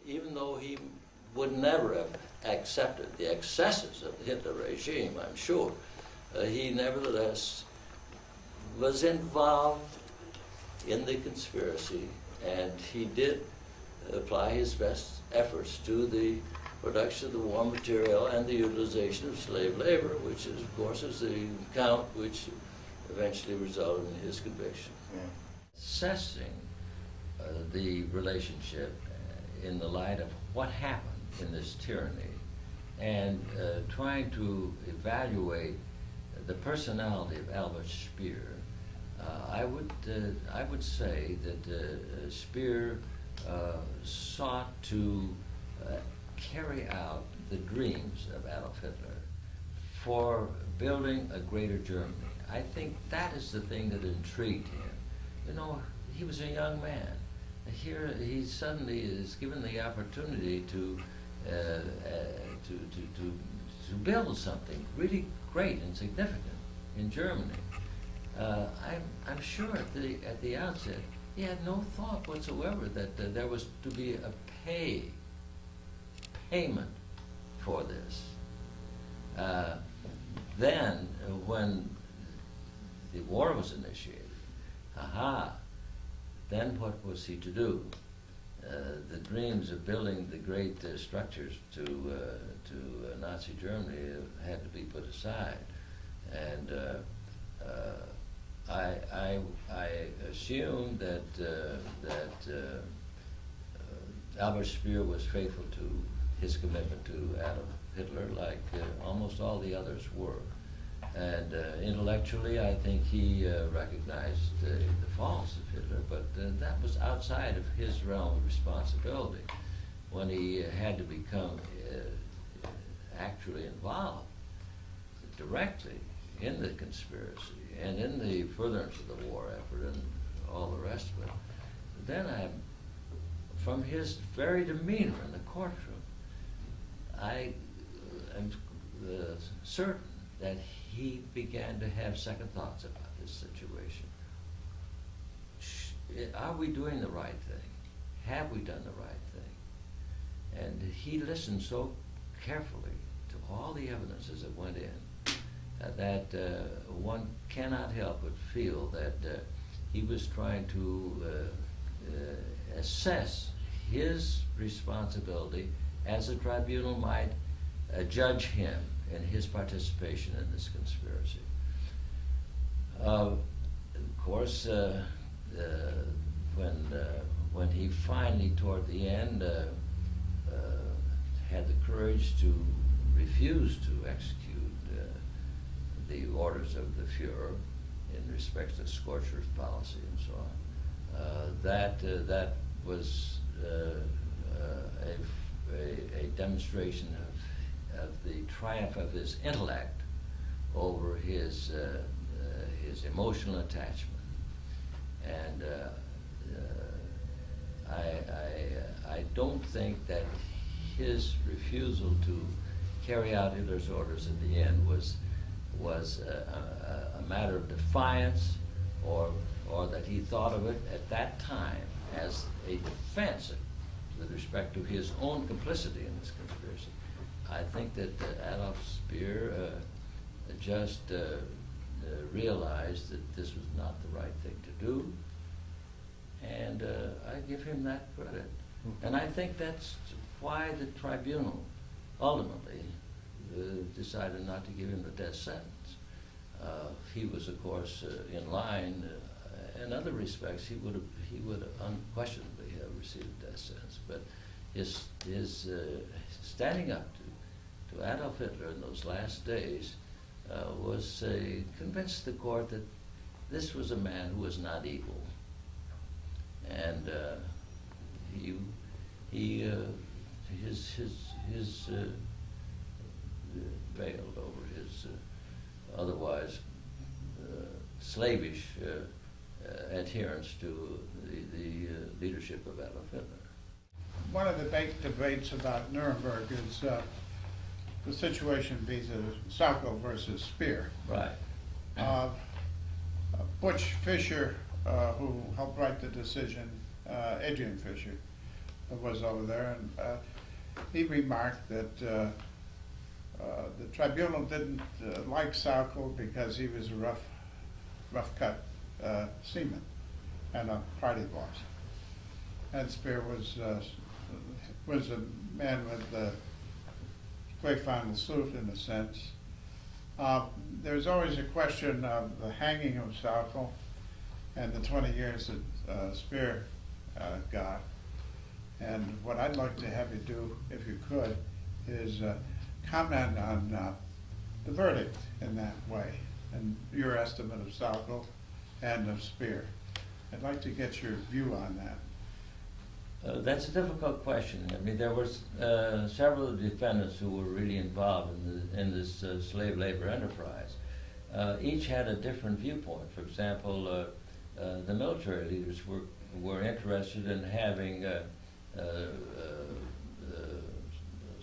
even though he would never have accepted the excesses of the Hitler regime, I'm sure, he nevertheless was involved in the conspiracy, and he did apply his best efforts to the production of the war material and the utilization of slave labor, which is, of course, is the count which eventually resulted in his conviction. Yeah. Assessing the relationship in the light of what happened in this tyranny, and trying to evaluate the personality of Albert Speer, I would say that Speer sought to carry out the dreams of Adolf Hitler for building a greater Germany. I think that is the thing that intrigued him. You know, he was a young man. Here he suddenly is given the opportunity to build something really great and significant in Germany. I'm sure at the outset he had no thought whatsoever that there was to be a payment for this. Then, when the war was initiated, then what was he to do? The dreams of building the great structures to Nazi Germany had to be put aside, and I assume that Albert Speer was faithful to his commitment to Adolf Hitler, like almost all the others were. And intellectually, I think he recognized the faults of Hitler, but that was outside of his realm of responsibility. When he had to become actually involved directly in the conspiracy and in the furtherance of the war effort and all the rest of it, then from his very demeanor in the courtroom, I am certain that he began to have second thoughts about this situation. Are we doing the right thing? Have we done the right thing? And he listened so carefully to all the evidences that went in that one cannot help but feel that he was trying to assess his responsibility as a tribunal might judge him in his participation in this conspiracy. Of course, when he finally, toward the end, had the courage to refuse to execute the orders of the Fuhrer in respect to Scorcher's policy and so on, that was a demonstration of the triumph of his intellect over his emotional attachment. And I don't think that his refusal to carry out Hitler's orders at the end was a matter of defiance, or that he thought of it at that time as a defense with respect to his own complicity in this conspiracy. I think that Adolf Speer just realized that this was not the right thing to do, and I give him that credit. Mm-hmm. And I think that's why the tribunal ultimately decided not to give him the death sentence. He was, of course, in line. In other respects, he would unquestionably have received a death sentence. But his standing up to Adolf Hitler in those last days was convinced the court that this was a man who was not evil, and his veiled over his otherwise slavish adherence to the leadership of Adolf Hitler. One of the big debates about Nuremberg is the situation vis-a-vis Sacco versus Speer. Right. Butch Fisher, who helped write the decision, Adrian Fisher, was over there, and he remarked that the tribunal didn't like Sauckel because he was a rough-cut seaman and a party boss. And Speer was a man with a great final suit, in a sense. There's always a question of the hanging of Sauckel and the 20 years that Speer got. And what I'd like to have you do, if you could, is comment on the verdict in that way, and your estimate of Sauckel and of Speer. I'd like to get your view on that. That's a difficult question. I mean, there were several defendants who were really involved in this slave labor enterprise. Each had a different viewpoint. For example, the military leaders were interested in having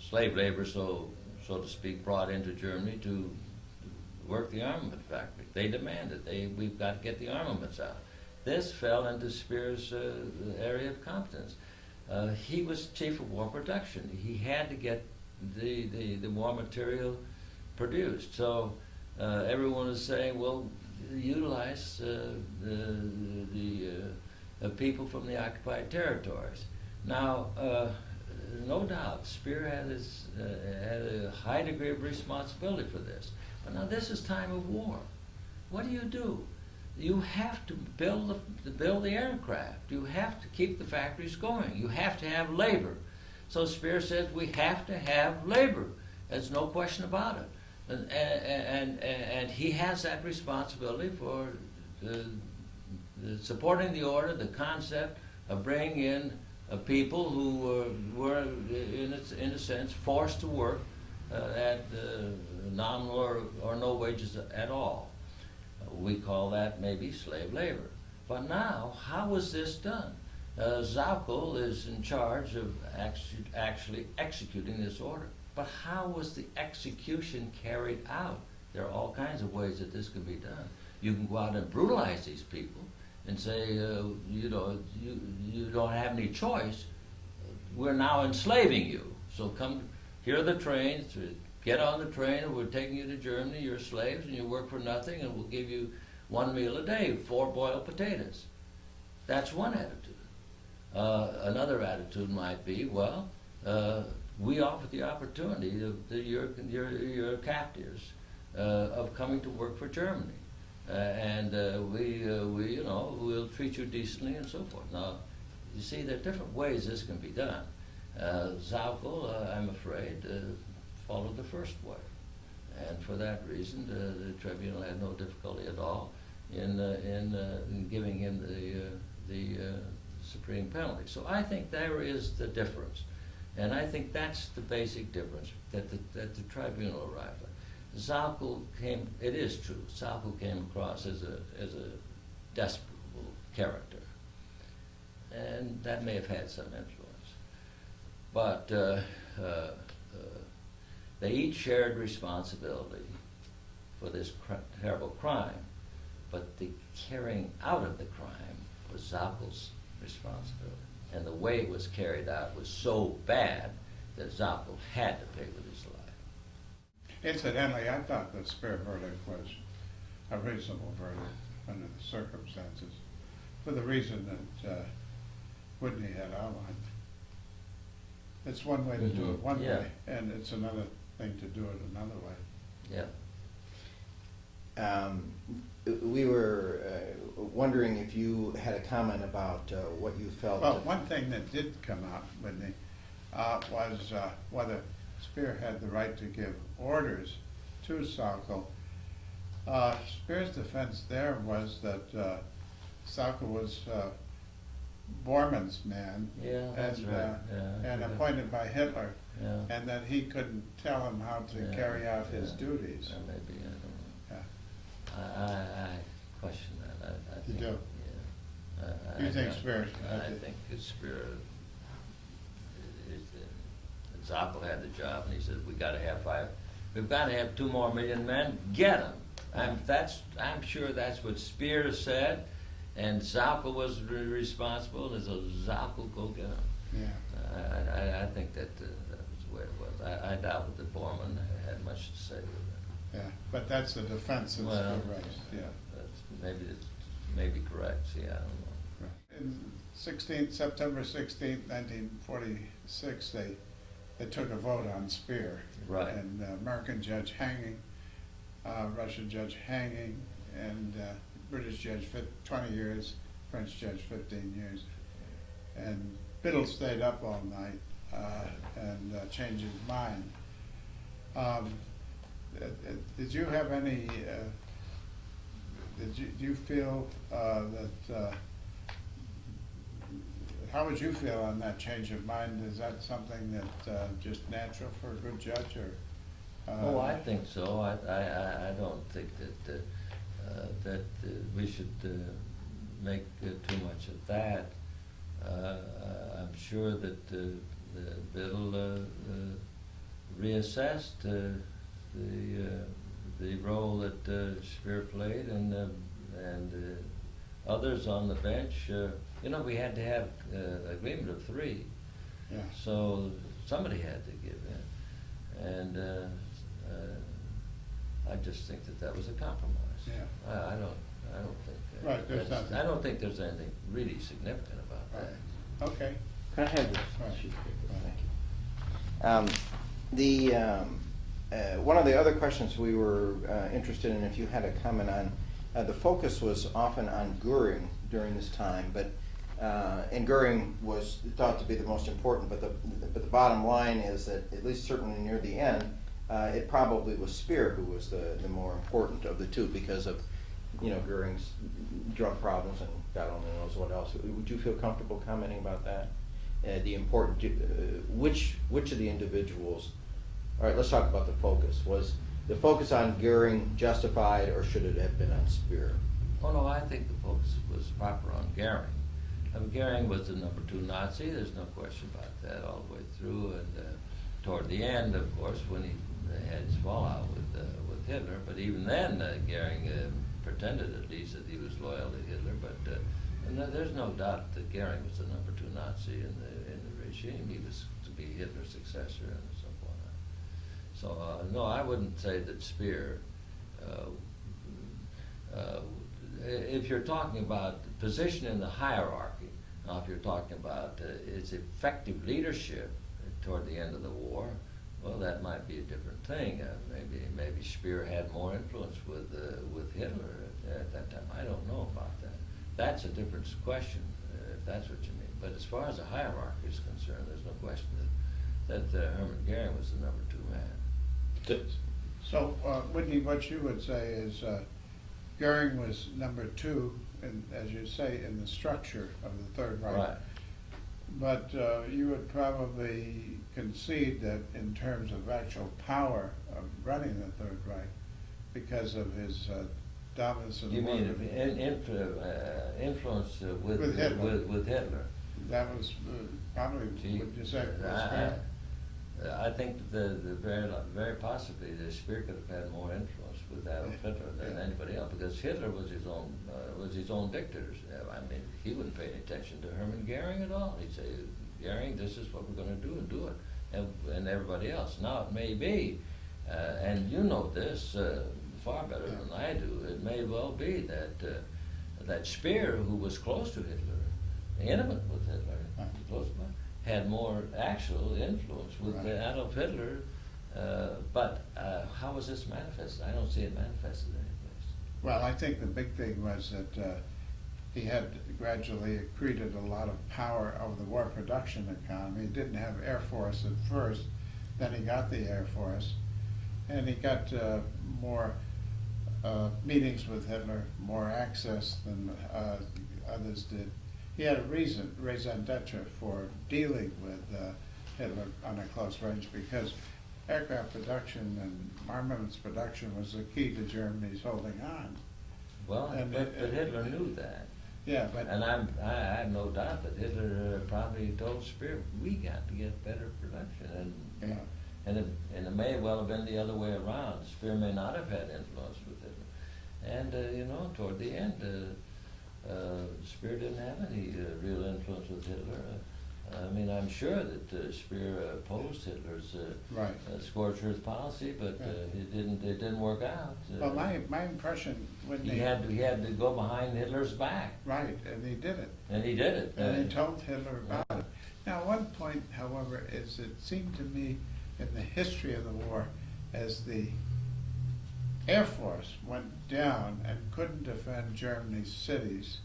slave labor, so to speak, brought into Germany to work the armament factory. They demanded, we've got to get the armaments out. This fell into Speer's area of competence. He was chief of war production. He had to get the war material produced. So everyone is saying, well, utilize the people from the occupied territories. Now, no doubt, Speer had a high degree of responsibility for this. But now this is time of war. What do? You have to build the aircraft. You have to keep the factories going. You have to have labor. So Speer says we have to have labor. There's no question about it. And he has that responsibility for supporting the order, the concept of bringing in people who were, in a sense, forced to work at nominal or no wages at all. We call that maybe slave labor. But now, how was this done? Sauckel is in charge of actually executing this order. But how was the execution carried out? There are all kinds of ways that this can be done. You can go out and brutalize these people and say, you don't have any choice. We're now enslaving you. So come, here are the trains. Get on the train, and we're taking you to Germany. You're slaves, and you work for nothing, and we'll give you 1 meal a day, 4 boiled potatoes. That's one attitude. Another attitude might be, well, we offer the opportunity of your captives of coming to work for Germany, and we'll treat you decently and so forth. Now, you see, there are different ways this can be done. Sauckel, I'm afraid, followed the first way, and for that reason, the tribunal had no difficulty at all in giving him the supreme penalty. So I think there is the difference, and I think that's the basic difference that the tribunal arrived at. Sauckel came. It is true. Sauckel came across as a despicable character, and that may have had some influence, but. They each shared responsibility for this terrible crime, but the carrying out of the crime was Sauckel's responsibility. And the way it was carried out was so bad that Sauckel had to pay with his life. Incidentally, I thought the Speer verdict was a reasonable verdict under the circumstances, for the reason that Whitney had outlined. It's one way to do it one way, and it's another thing to do it another way. Yeah. We were wondering if you had a comment about what you felt. Well, one thing that did come out, Whitney, was whether Speer had the right to give orders to Sauckel. Speer's defense there was that Sauckel was Bormann's man, That's right. and appointed by Hitler, Yeah. and that he couldn't tell him how to carry out his duties. Maybe, I don't know. Yeah. I question that. I You think, do? Yeah. You think Speer? I think Speer. Sauckel had the job, and he said, we've got to have 2 more million men. Get them. I'm sure that's what Speer said, and Sauckel was responsible. And so Sauckel, go get them. Yeah. I think that that was the way it was. I doubt that Bormann had much to say with it. Yeah, but that's the defense that's Well, still raised, yeah. That's maybe correct, see, I don't know. In September 16th, 1946, they took a vote on Speer. Right. And American judge hanging, Russian judge hanging, and British judge 20 years, French judge 15 years. And Biddle stayed up all night and changed his mind. Did you have any, do you feel that, how would you feel on that change of mind? Is that something that just natural for a good judge, or? Oh, I think so. I don't think that we should make too much of that. I'm sure that Biddle reassessed the role that Speer played, and others on the bench. You know, we had to have agreement of 3. Yeah. So somebody had to give in, and I just think that was a compromise. Yeah. I don't think. Right, there's nothing. I don't think there's anything really significant about that. Right. Okay. Can I have this Right. sheet of paper? Thank you. One of the other questions we were interested in, if you had a comment on, the focus was often on Goering during this time, but and Goering was thought to be the most important. But the bottom line is that, at least certainly near the end, it probably was Speer who was the more important of the two, because of, you know, Goering's drug problems and God only knows what else. Would you feel comfortable commenting about that? The important, which of the individuals? All right, let's talk about the focus. Was the focus on Goering justified, or should it have been on Speer? Oh no, I think the focus was proper on Goering. I mean, Goering was the number 2 Nazi. There's no question about that all the way through, and toward the end, of course, when he had his fallout with Hitler. But even then, Goering pretended at least that he was loyal to Hitler. But there's no doubt that Goering was the number 2 Nazi in the regime. He was to be Hitler's successor and so forth. So no, I wouldn't say that Speer. If you're talking about position in the hierarchy, now if you're talking about its effective leadership toward the end of the war, well, that might be a different thing. Maybe Speer had more influence with Hitler at that time. I don't know about that. That's a different question, if that's what you mean. But as far as the hierarchy is concerned, there's no question that Hermann Goering was the number 2 man. So, Whitney, what you would say is Goering was number 2, as you say, in the structure of the Third Reich. Right. But you would probably concede that in terms of actual power of running the Third Reich, because of his dominance of the You mean influence with Hitler. With Hitler? That was probably, would you say, Speer? I think the very possibly the Speer could have had more influence with Adolf Hitler than anybody else, because Hitler was his own dictator. I mean, he wouldn't pay any attention to Hermann Goering at all. He'd say, Goering, this is what we're going to do, and do it, and everybody else. Now it may be, and you know this far better than I do. It may well be that Speer, who was close to Hitler, intimate with Hitler, close by, had more actual influence with Adolf Hitler, but how was this manifested? I don't see it manifested anyplace. Well, I think the big thing was that he had gradually accreted a lot of power over the war production economy. He didn't have Air Force at first, then he got the Air Force, and he got more meetings with Hitler, more access than others did. He had a raison d'etre for dealing with Hitler on a close range, because aircraft production and armaments production was the key to Germany's holding on. Well, but Hitler knew that. Yeah, but and I have no doubt that Hitler probably told Speer, we got to get better production, and it may well have been the other way around. Speer may not have had influence with Hitler, and you know, toward the end. Speer didn't have any real influence with Hitler. I mean, I'm sure that Speer opposed Hitler's Right. scorched earth policy, but it didn't work out. Well, my impression when he had to go behind Hitler's back. Right, and he did it. And he did it. And he told Hitler about it. Now, one point, however, is it seemed to me in the history of the war, as the Air Force went down and couldn't defend Germany's cities,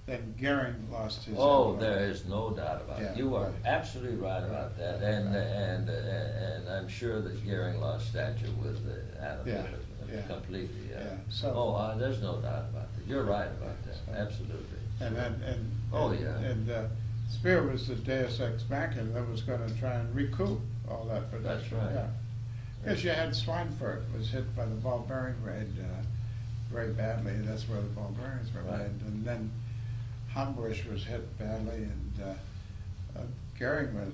then Goering lost his Oh, influence. there is no doubt about it. Yeah, You are right. absolutely right about that, and I'm sure that Goering lost stature with Adolf Yeah, Hitler yeah. completely. Yeah, so- Oh, there's no doubt about that. You're right about that. So- Absolutely. And Speer was the Deus Ex Machina that was gonna try and recoup all that production. That's right. Yeah. Because you had Schweinfurt was hit by the ball bearing raid very badly. That's where the ball bearings were Right. made. And then Hamburg was hit badly, and Goering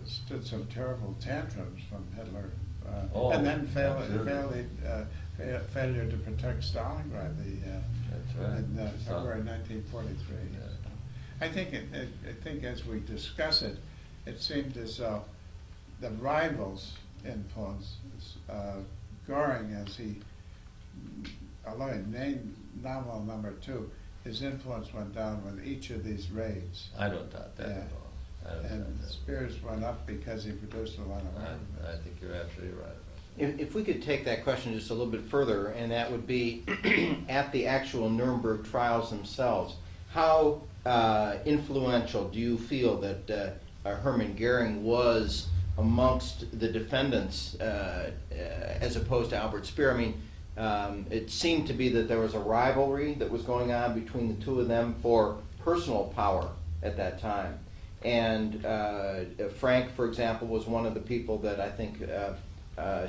stood some terrible tantrums from Hitler. Oh, And then absolutely. failure to protect Stalingrad That's right. in So- February 1943. Yeah. I think as we discuss it, it seemed as though the rivals' influence, Goering, as he, although he named nominal number 2, his influence went down with each of these raids. I don't doubt that Yeah. at all. I don't And doubt that. Spears went up because he produced a lot of I armaments. think you're absolutely right. If we could take that question just a little bit further, and that would be at the actual Nuremberg trials themselves, how influential do you feel that Hermann Goering was amongst the defendants as opposed to Albert Speer? I mean, it seemed to be that there was a rivalry that was going on between the two of them for personal power at that time. And Frank, for example, was one of the people that I think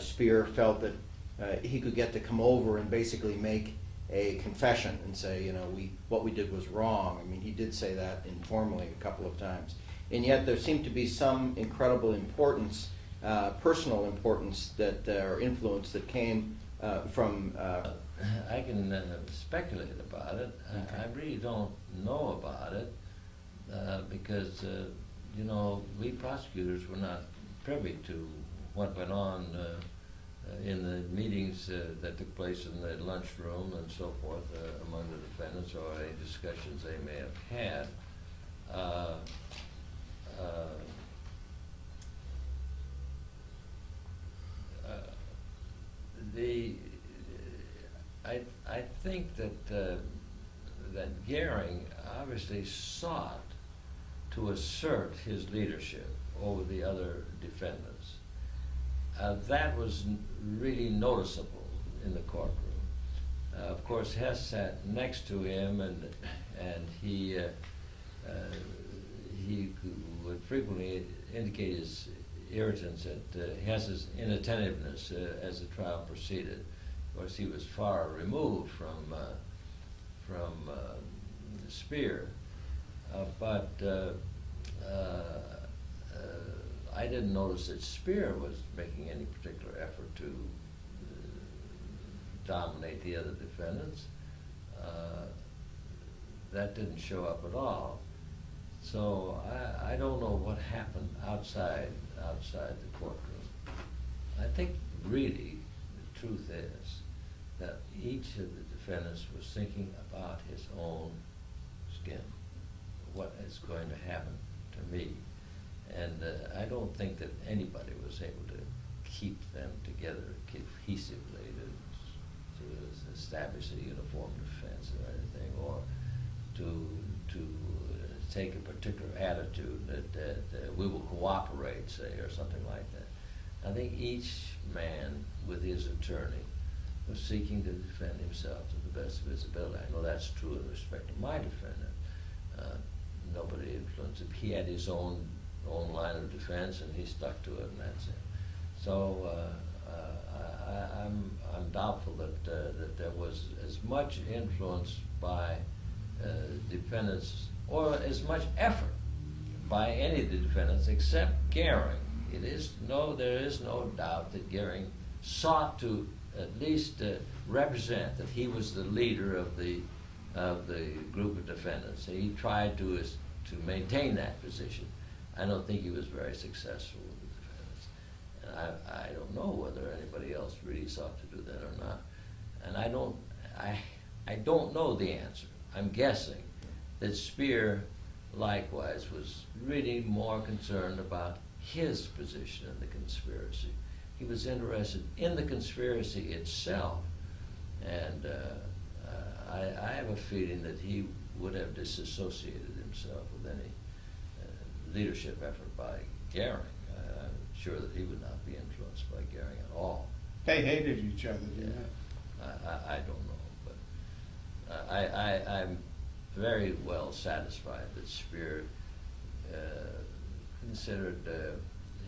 Speer felt that he could get to come over and basically make a confession and say, you know, what we did was wrong. I mean, he did say that informally a couple of times. And yet there seemed to be some incredible importance, personal importance or influence that came from... I can speculate about it. Okay. I really don't know about it because, you know, we prosecutors were not privy to what went on in the meetings that took place in the lunchroom and so forth among the defendants, or any discussions they may have had. I think that that Goering obviously sought to assert his leadership over the other defendants. That was really noticeable in the courtroom. Of course, Hess sat next to him, and he would frequently indicate his irritants at Hess's inattentiveness as the trial proceeded. Of course, he was far removed from Speer, but I didn't notice that Speer was making any particular effort to dominate the other defendants. That didn't show up at all. So I don't know what happened outside the courtroom. I think really the truth is that each of the defendants was thinking about his own skin, what is going to happen to me. And I don't think that anybody was able to keep them together cohesively to establish a uniform defense or anything, or to take a particular attitude that we will cooperate, say, or something like that. I think each man with his attorney was seeking to defend himself to the best of his ability. I know that's true in respect to my defendant. Nobody influenced him. He had his own line of defense, and he stuck to it, and that's it. So I'm doubtful that there was as much influence by defendants, or as much effort by any of the defendants except Goering. There is no doubt that Goering sought to at least represent that he was the leader of the group of defendants. He tried to maintain that position. I don't think he was very successful with the defendants. And I don't know whether anybody else really sought to do that or not. And I don't know the answer. I'm guessing that Speer likewise was really more concerned about his position in the conspiracy. He was interested in the conspiracy itself, and I have a feeling that he would have disassociated himself with any leadership effort by Goering. I'm sure that he would not be influenced by Goering at all. They hated each other, didn't Yeah. they? I don't know, but I'm very well satisfied that Speer considered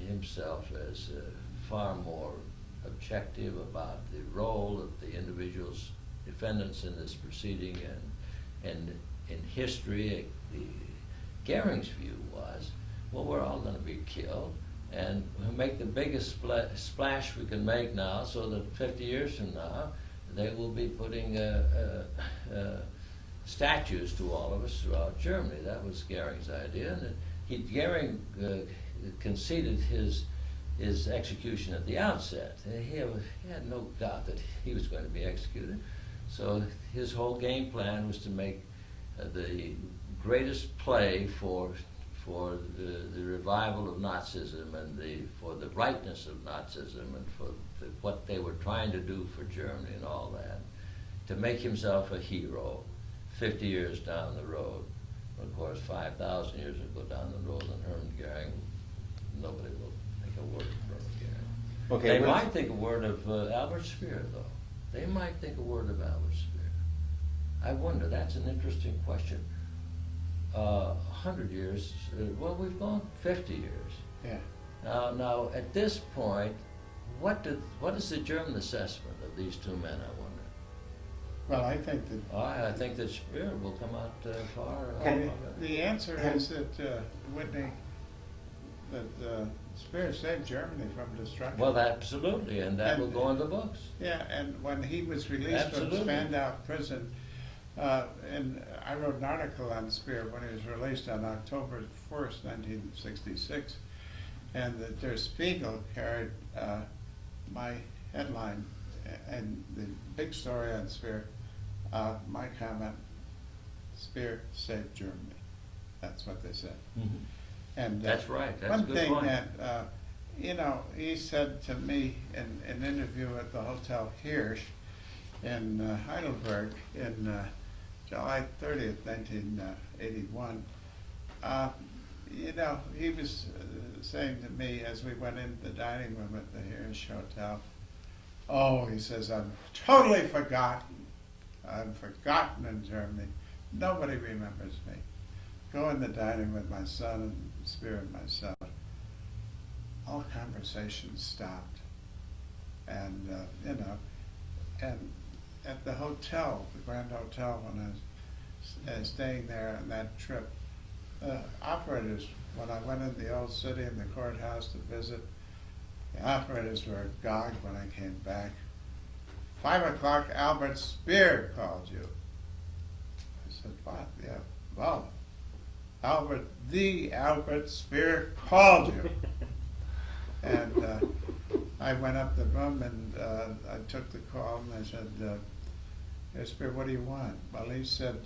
himself as far more objective about the role of the individuals, defendants in this proceeding, and in history. Goering's view was, well, we're all going to be killed, and we'll make the biggest splash we can make now, so that 50 years from now, they will be putting statues to all of us throughout Germany. That was Goering's idea, and Goering conceded his execution at the outset. He had no doubt that he was going to be executed. So his whole game plan was to make the greatest play for the revival of Nazism and for the rightness of Nazism and for what they were trying to do for Germany and all that, to make himself a hero 50 years down the road. Of course, 5,000 years will go down the road, and Hermann Goering, nobody will think a word of Hermann Goering. Okay, They might think a word of Albert Speer, though. They might think a word of Albert Speer. I wonder, that's an interesting question. 100 years, well, we've gone 50 years. Yeah. Now, at this point, what is the German assessment of these two men, I wonder? Well, I think that I think that Speer will come out far. the answer is that Whitney, that Speer saved Germany from destruction. Well, absolutely, and that And- will go in the books. Yeah, and when he was released Absolutely. from Spandau prison, and I wrote an article on Speer when he was released on October 1st, 1966, and the Der Spiegel carried my headline and the big story on Speer, my comment, Speer saved Germany. That's what they said. Mm-hmm. And That's right. That's a one good thing point. that, he said to me in an interview at the Hotel Hirsch in Heidelberg in July 30th, 1981, he was saying to me as we went into the dining room at the Hirsch Hotel, oh, he says, I'm totally forgotten. I'm forgotten in Germany. Nobody remembers me. Go in the dining with my son and Speer and myself. All conversations stopped. And, and at the hotel, the Grand Hotel, when I was staying there on that trip, operators, when I went in the old city and the courthouse to visit, the operators were agog when I came back. 5 o'clock, Albert Speer called you. I said, what? Yeah, well, the Albert Speer called you. And I went up the room and I took the call and I said, hey, Speer, what do you want? Well, he said,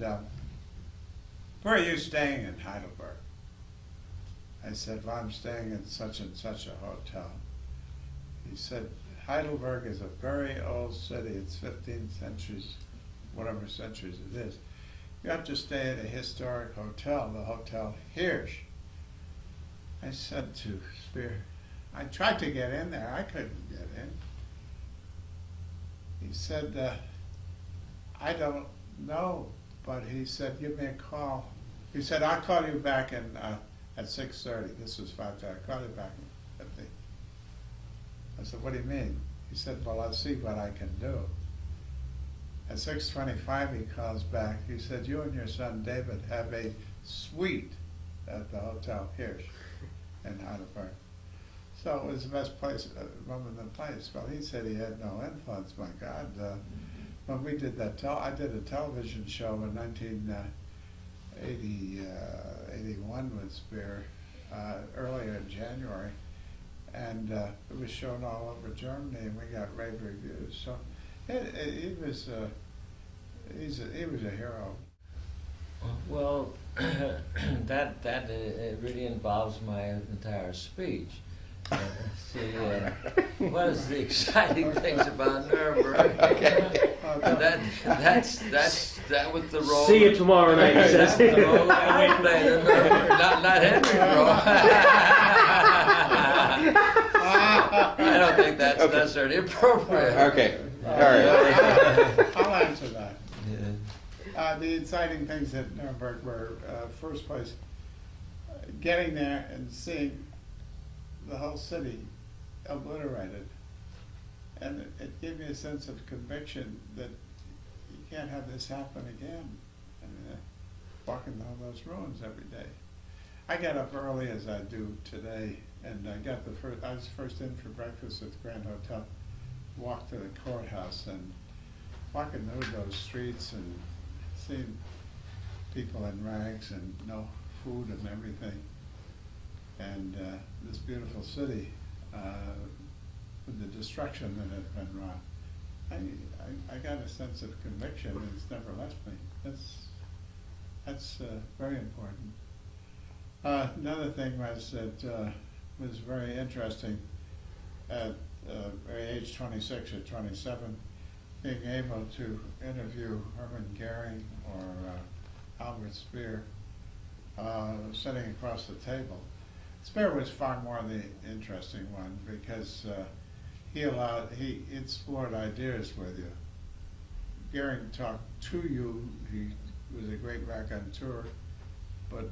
where are you staying in Heidelberg? I said, well, I'm staying in such and such a hotel. He said, Heidelberg is a very old city. It's 15 centuries, whatever centuries it is. You have to stay at a historic hotel, the Hotel Hirsch. I said to Speer, I tried to get in there. I couldn't get in. He said, I don't know, but he said, give me a call. He said, I'll call you back at 6:30. This was 5:30. I'll call you back at the. I said, what do you mean? He said, well, I'll see what I can do. At 6:25, he calls back. He said, you and your son David have a suite at the Hotel Hirsch in Heidelberg. So it was the best place, room in the place. Well, he said he had no influence. My God, when we did that, I did a television show in 1981 with Speer, earlier in January, and it was shown all over Germany, and we got rave reviews. So he was a hero. Well, that really involves my entire speech. See, what is the exciting things about Nuremberg? That was the role. See you tomorrow night. He That's says. the role I played in Nuremberg, not Henry's role. I don't think that's necessarily appropriate. Okay, all right. I'll answer that. Yeah. The exciting things at Nuremberg were, first place, getting there and seeing the whole city obliterated. And it gave me a sense of conviction that you can't have this happen again. I mean, walking all those ruins every day. I got up early as I do today, and I was first in for breakfast at the Grand Hotel, walked to the courthouse, and walking through those streets and seeing people in rags and no food and everything. And this beautiful city, with the destruction that had been wrought, I got a sense of conviction, and it's never left me. That's very important. Another thing was that was very interesting at age 26 or 27, being able to interview Hermann Goering or Albert Speer sitting across the table. Speer was far more the interesting one because he explored ideas with you. Goering talked to you. He was a great raconteur, but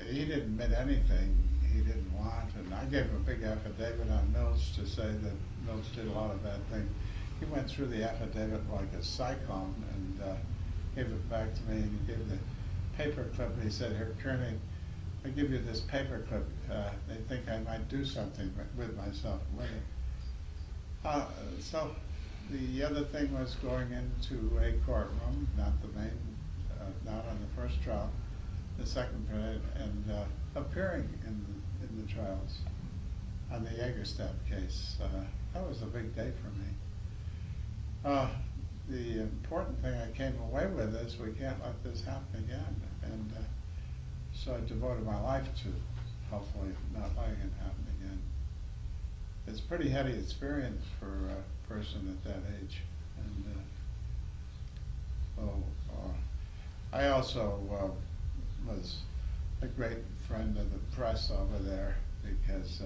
he didn't admit anything he didn't want. And I gave him a big affidavit on Mills to say that Mills did a lot of bad things. He went through the affidavit like a cyclone and gave it back to me, and he gave the paper clip, and he said, "Here, Kearney, I give you this paper clip. They think I might do something with myself with it." So the other thing was going into a courtroom, not the main, not on the first trial, the second period, and appearing in the trials on the Jägerstab case. That was a big day for me. The important thing I came away with is we can't let this happen again, and so I devoted my life to hopefully not letting it happen again. It's a pretty heady experience for a person at that age, and I also was a great friend of the press over there because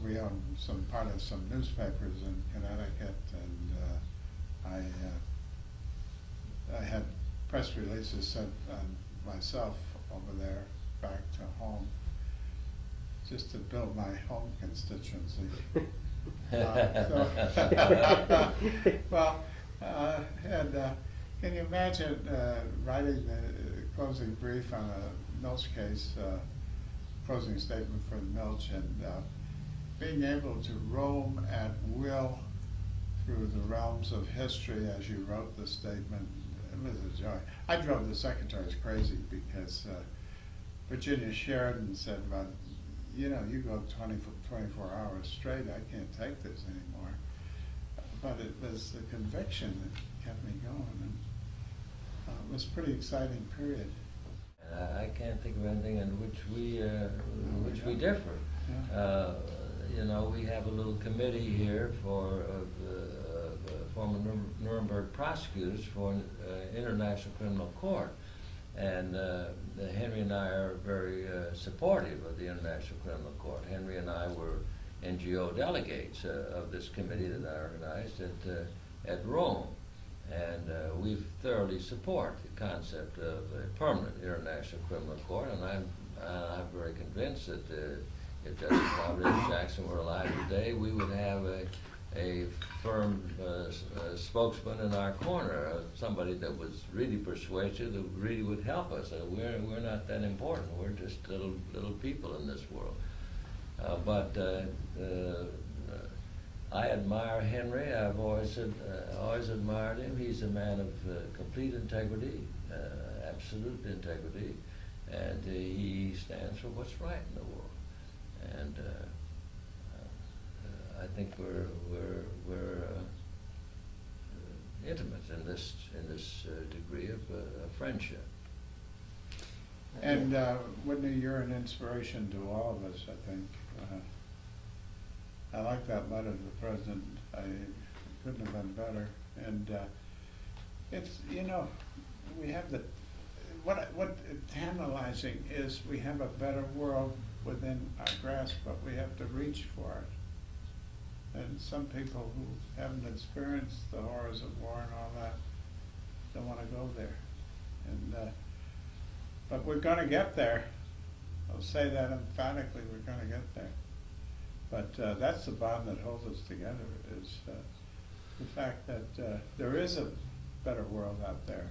we owned part of some newspapers in Connecticut, and I had press releases sent on myself over there back to home, just to build my home constituency. Can you imagine writing the closing brief on a Milch case, closing statement for Milch, and being able to roam at will through the realms of history as you wrote the statement? It was a joy. I drove the secretaries crazy because Virginia Sheridan said, "Well, you know, you go 24 hours straight, I can't take this anymore." But it was the conviction that kept me going, and it was a pretty exciting period. I can't think of anything in which we differ. Yeah. You know, we have a little committee here for former Nuremberg prosecutors for International Criminal Court, and Henry and I are very supportive of the International Criminal Court. Henry and I were NGO delegates of this committee that I organized at Rome, and we thoroughly support the concept of a permanent International Criminal Court, and I'm very convinced that if Justice Robert Jackson were alive today, we would have a firm spokesman in our corner, somebody that was really persuasive, that really would help us. We're not that important. We're just little people in this world. But I admire Henry. I've always admired him. He's a man of complete integrity, absolute integrity, and he stands for what's right in the world. And I think we're intimate in this degree of friendship. And Whitney, you're an inspiration to all of us, I think. I like that letter to the president. I couldn't have been better. And it's, you know, we have the, what it's tantalizing is we have a better world within our grasp, but we have to reach for it. And some people who haven't experienced the horrors of war and all that don't want to go there. And but we're going to get there. I'll say that emphatically. We're going to get there. But that's the bond that holds us together, is the fact that there is a better world out there,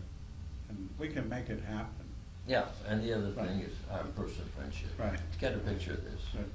and we can make it happen. Yeah, and the other Right. thing is our personal friendship. Right. Get a picture of this. Right.